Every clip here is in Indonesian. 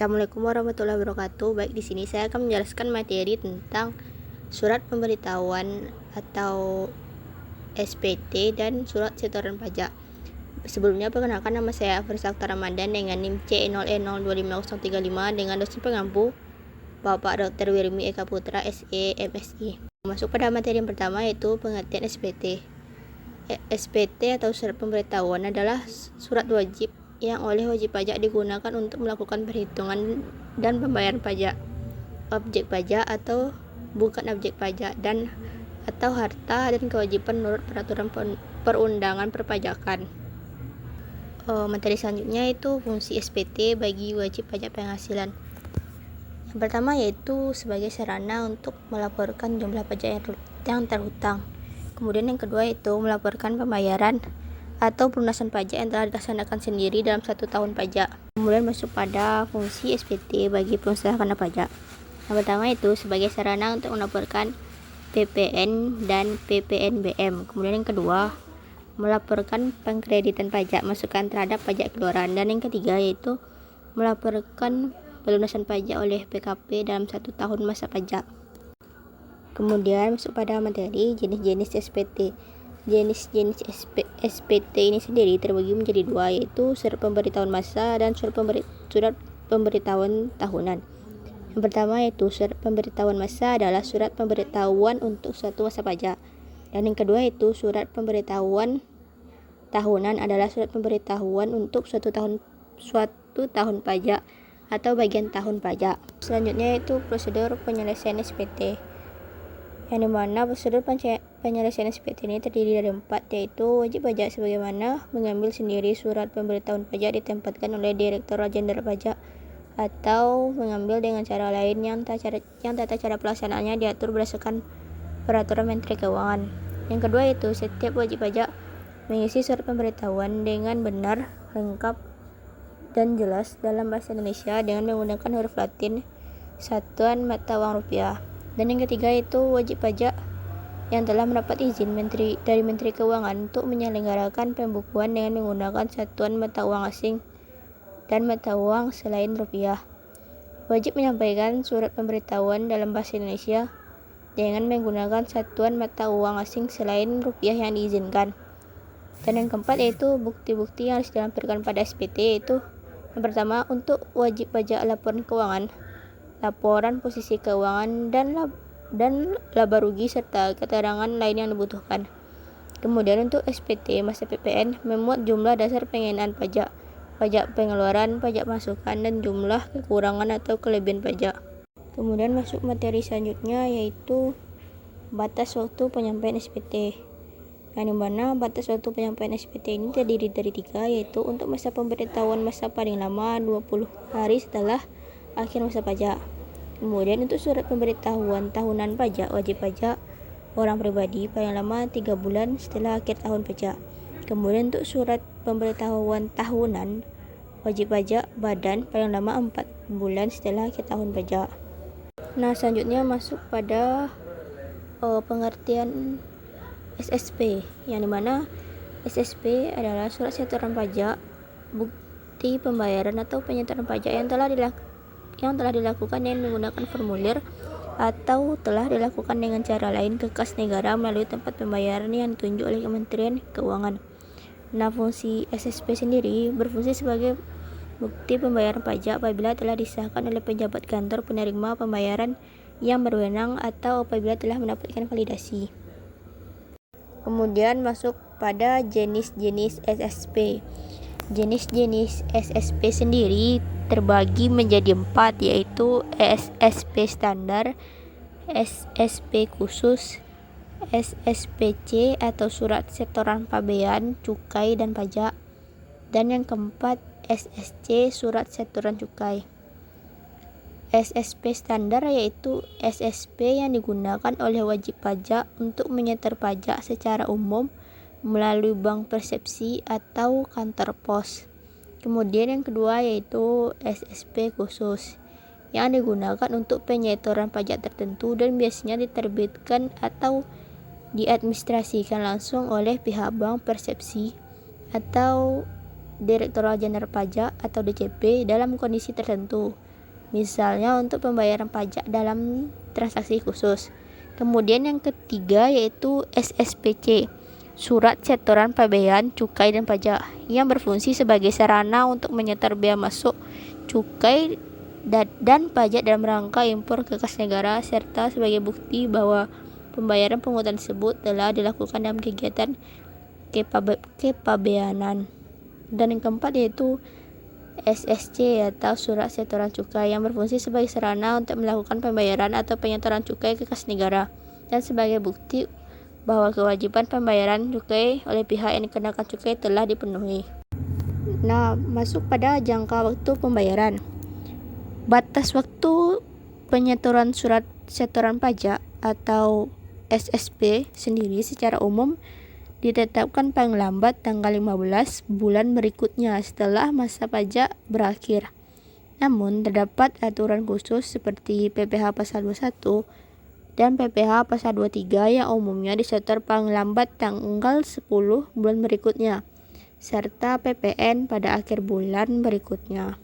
Assalamualaikum warahmatullahi wabarakatuh. Baik, di sini saya akan menjelaskan materi tentang surat pemberitahuan atau SPT dan surat setoran pajak. Sebelumnya, perkenalkan, nama saya Afrizal Ramadan dengan NIM C0E025035 dengan dosen pengampu Bapak Dr. Wirmi Eka Putra SE MSI. Masuk pada materi yang pertama, yaitu pengertian SPT. SPT atau surat pemberitahuan adalah surat wajib yang oleh wajib pajak digunakan untuk melakukan perhitungan dan pembayaran pajak, objek pajak atau bukan objek pajak, dan atau harta dan kewajiban menurut peraturan perundangan perpajakan. Materi selanjutnya itu fungsi SPT bagi wajib pajak penghasilan. Yang pertama yaitu sebagai sarana untuk melaporkan jumlah pajak yang terhutang. Kemudian yang kedua itu melaporkan pembayaran atau pelunasan pajak yang telah dilaksanakan sendiri dalam 1 tahun pajak. Kemudian masuk pada fungsi SPT bagi pengusaha kena pajak. Yang pertama itu sebagai sarana untuk melaporkan PPN dan PPNBM. Kemudian yang kedua melaporkan pengkreditan pajak masukan terhadap pajak keluaran. Dan yang ketiga yaitu melaporkan pelunasan pajak oleh PKP dalam 1 tahun masa pajak. Kemudian masuk pada materi jenis-jenis SPT. Jenis-jenis SPT ini sendiri terbagi menjadi dua, yaitu surat pemberitahuan masa dan surat pemberitahuan tahunan. Yang pertama yaitu surat pemberitahuan masa adalah surat pemberitahuan untuk suatu masa pajak. Dan yang kedua yaitu surat pemberitahuan tahunan adalah surat pemberitahuan untuk suatu tahun pajak atau bagian tahun pajak. Selanjutnya yaitu prosedur penyelesaian SPT. Yang dimana prosedur penyelesaian SPT ini terdiri dari 4, yaitu wajib pajak sebagaimana mengambil sendiri surat pemberitahuan pajak ditempatkan oleh Direktorat Jenderal Pajak atau mengambil dengan cara lain yang tata cara pelaksanaannya diatur berdasarkan peraturan Menteri Keuangan. Yang kedua yaitu setiap wajib pajak mengisi surat pemberitahuan dengan benar, lengkap, dan jelas dalam bahasa Indonesia dengan menggunakan huruf Latin satuan mata uang rupiah. Dan yang ketiga yaitu wajib pajak yang telah mendapat izin dari Menteri Keuangan untuk menyelenggarakan pembukuan dengan menggunakan satuan mata uang asing dan mata uang selain rupiah. Wajib menyampaikan surat pemberitahuan dalam bahasa Indonesia dengan menggunakan satuan mata uang asing selain rupiah yang diizinkan. Dan yang keempat yaitu bukti-bukti yang harus dilampirkan pada SPT, yaitu yang pertama untuk wajib pajak laporan keuangan, laporan posisi keuangan, dan laba rugi serta keterangan lain yang dibutuhkan. Kemudian untuk SPT masa PPN memuat jumlah dasar pengenaan pajak, pajak pengeluaran, pajak masukan, dan jumlah kekurangan atau kelebihan pajak. Kemudian masuk materi selanjutnya yaitu batas waktu penyampaian SPT. Yang dimana batas waktu penyampaian SPT ini terdiri dari 3, yaitu untuk masa pemberitahuan masa paling lama 20 hari setelah akhir masa pajak. Kemudian untuk surat pemberitahuan tahunan pajak wajib pajak orang pribadi paling lama 3 bulan setelah akhir tahun pajak. Kemudian untuk surat pemberitahuan tahunan wajib pajak badan paling lama 4 bulan setelah akhir tahun pajak. Nah, selanjutnya masuk pada pengertian SSP, yang dimana SSP adalah surat setoran pajak, bukti pembayaran atau penyetoran pajak yang telah dilakukan dengan menggunakan formulir atau telah dilakukan dengan cara lain ke kas negara melalui tempat pembayaran yang ditunjuk oleh Kementerian Keuangan. Nah, fungsi SSP sendiri berfungsi sebagai bukti pembayaran pajak apabila telah disahkan oleh pejabat kantor penerima pembayaran yang berwenang atau apabila telah mendapatkan validasi. Kemudian masuk pada jenis-jenis SSP. Jenis-jenis SSP sendiri terbagi menjadi 4, yaitu SSP standar, SSP khusus, SSPC atau surat setoran pabean, cukai dan pajak, dan yang keempat SSC, surat setoran cukai. SSP standar yaitu SSP yang digunakan oleh wajib pajak untuk menyetor pajak secara umum melalui bank persepsi atau kantor pos. Kemudian yang kedua yaitu SSP khusus yang digunakan untuk penyetoran pajak tertentu dan biasanya diterbitkan atau diadministrasikan langsung oleh pihak bank persepsi atau Direktorat Jenderal Pajak atau DJP dalam kondisi tertentu. misalnya untuk pembayaran pajak dalam transaksi khusus. Kemudian yang ketiga yaitu SSPC, Surat Setoran Pembayaran Cukai dan Pajak, yang berfungsi sebagai sarana untuk menyetor bea masuk cukai dan pajak dalam rangka impor ke kas negara, serta sebagai bukti bahwa pembayaran pungutan tersebut telah dilakukan dalam kegiatan kepabeanan. Dan yang keempat yaitu SSC atau Surat Setoran Cukai, yang berfungsi sebagai sarana untuk melakukan pembayaran atau penyetoran cukai ke kas negara dan sebagai bukti bahwa kewajiban pembayaran cukai oleh pihak yang dikenakan cukai telah dipenuhi. Nah, masuk pada jangka waktu pembayaran. Batas waktu penyetoran surat setoran pajak atau SSP sendiri secara umum ditetapkan paling lambat tanggal 15 bulan berikutnya setelah masa pajak berakhir. Namun, terdapat aturan khusus seperti PPh pasal 21 dan PPh pasal 23 yang umumnya disetor paling lambat tanggal 10 bulan berikutnya, serta PPN pada akhir bulan berikutnya.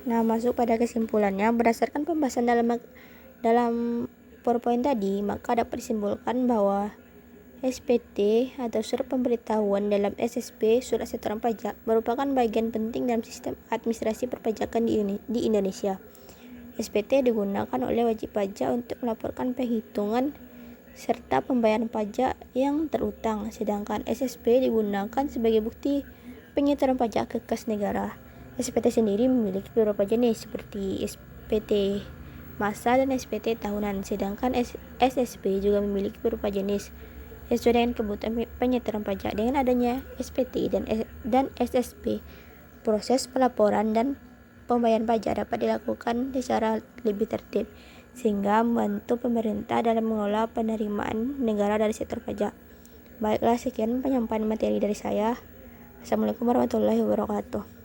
Nah, masuk pada kesimpulannya, berdasarkan pembahasan dalam PowerPoint tadi, maka dapat disimpulkan bahwa SPT atau Surat Pemberitahuan dalam SSP, Surat Setoran Pajak, merupakan bagian penting dalam sistem administrasi perpajakan di Indonesia. SPT digunakan oleh wajib pajak untuk melaporkan penghitungan serta pembayaran pajak yang terutang, sedangkan SSP digunakan sebagai bukti penyetoran pajak ke kas negara. SPT sendiri memiliki beberapa jenis seperti SPT masa dan SPT tahunan, sedangkan SSP juga memiliki beberapa jenis sesuai dengan kebutuhan penyetoran pajak. Dengan adanya SPT dan SSP, proses pelaporan dan pembayaran pajak dapat dilakukan secara lebih tertib, sehingga membantu pemerintah dalam mengelola penerimaan negara dari sektor pajak. Baiklah, sekian penyampaian materi dari saya. Assalamualaikum warahmatullahi wabarakatuh.